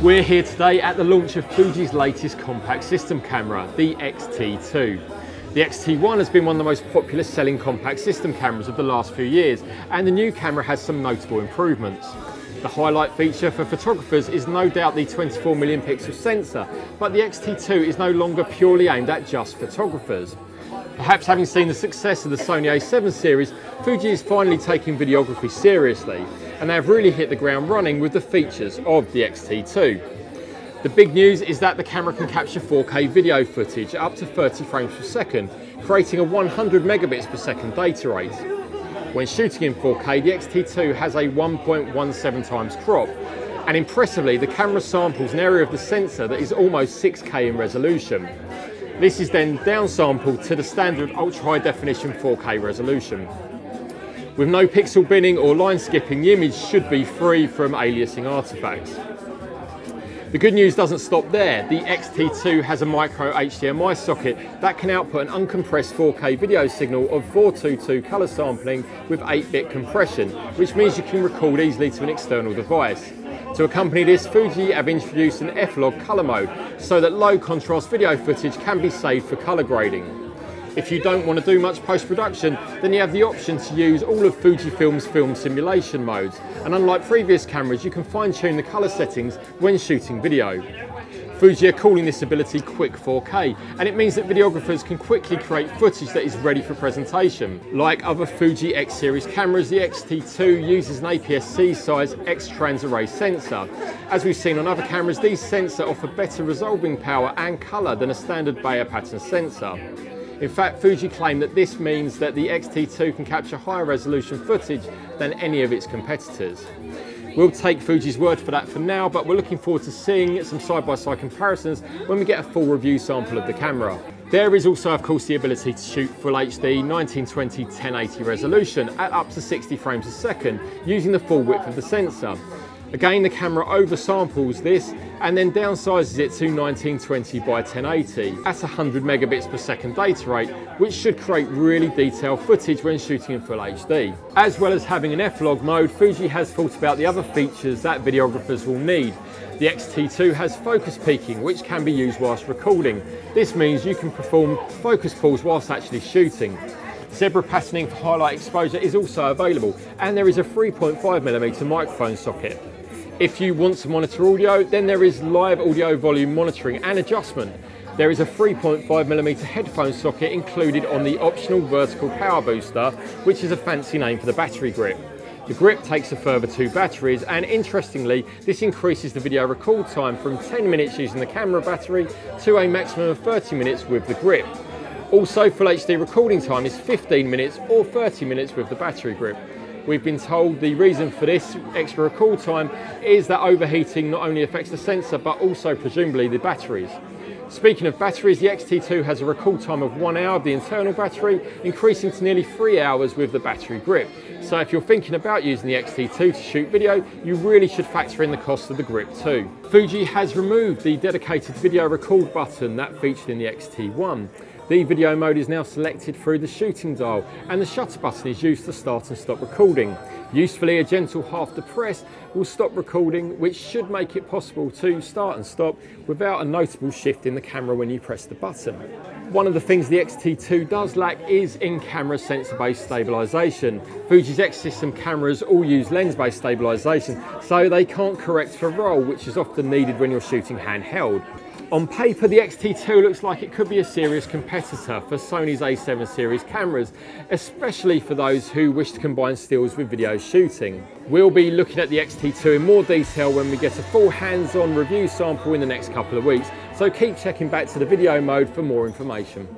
We're here today at the launch of Fuji's latest compact system camera, the X-T2. The X-T1 has been one of the most popular selling compact system cameras of the last few years, and the new camera has some notable improvements. The highlight feature for photographers is no doubt the 24 million pixel sensor, but the X-T2 is no longer purely aimed at just photographers. Perhaps having seen the success of the Sony A7 series, Fuji is finally taking videography seriously, and they have really hit the ground running with the features of the X-T2. The big news is that the camera can capture 4K video footage up to 30 frames per second, creating a 100 megabits per second data rate. When shooting in 4K, the X-T2 has a 1.17 times crop, and impressively, the camera samples an area of the sensor that is almost 6K in resolution. This is then downsampled to the standard ultra-high definition 4K resolution. With no pixel binning or line skipping, the image should be free from aliasing artifacts. The good news doesn't stop there. The X-T2 has a micro HDMI socket that can output an uncompressed 4K video signal of 422 colour sampling with 8-bit compression, which means you can record easily to an external device. To accompany this, Fuji have introduced an F-Log colour mode so that low contrast video footage can be saved for colour grading. If you don't want to do much post-production, then you have the option to use all of Fujifilm's film simulation modes, and unlike previous cameras, you can fine-tune the colour settings when shooting video. Fuji are calling this ability Quick 4K, and it means that videographers can quickly create footage that is ready for presentation. Like other Fuji X series cameras, the X-T2 uses an APS-C size X-Trans array sensor. As we've seen on other cameras, these sensors offer better resolving power and colour than a standard Bayer pattern sensor. In fact, Fuji claim that this means that the X-T2 can capture higher resolution footage than any of its competitors. We'll take Fuji's word for that for now, but we're looking forward to seeing some side-by-side comparisons when we get a full review sample of the camera. There is also, of course, the ability to shoot Full HD 1920 1080 resolution at up to 60 frames a second using the full width of the sensor. Again, the camera oversamples this and then downsizes it to 1920 by 1080 at 100 megabits per second data rate, which should create really detailed footage when shooting in Full HD. As well as having an F-Log mode, Fuji has thought about the other features that videographers will need. The X-T2 has focus peaking, which can be used whilst recording. This means you can perform focus pulls whilst actually shooting. Zebra patterning for highlight exposure is also available, and there is a 3.5mm microphone socket. If you want to monitor audio, then there is live audio volume monitoring and adjustment. There is a 3.5mm headphone socket included on the optional vertical power booster, which is a fancy name for the battery grip. The grip takes a further 2 batteries, and interestingly, this increases the video record time from 10 minutes using the camera battery to a maximum of 30 minutes with the grip. Also, Full HD recording time is 15 minutes or 30 minutes with the battery grip. We've been told the reason for this extra record time is that overheating not only affects the sensor but also presumably the batteries. Speaking of batteries, the X-T2 has a record time of 1 hour of the internal battery, increasing to nearly 3 hours with the battery grip. So if you're thinking about using the X-T2 to shoot video, you really should factor in the cost of the grip too. Fuji has removed the dedicated video record button that featured in the X-T1. The video mode is now selected through the shooting dial, and the shutter button is used to start and stop recording. Usefully, a gentle half depress will stop recording, which should make it possible to start and stop without a notable shift in the camera when you press the button. One of the things the X-T2 does lack is in-camera sensor-based stabilisation. Fuji's X-System cameras all use lens-based stabilisation, so they can't correct for roll, which is often needed when you're shooting handheld. On paper, the X-T2 looks like it could be a serious competitor for Sony's A7 series cameras, especially for those who wish to combine stills with video shooting. We'll be looking at the X-T2 in more detail when we get a full hands-on review sample in the next couple of weeks, so keep checking back to the video mode for more information.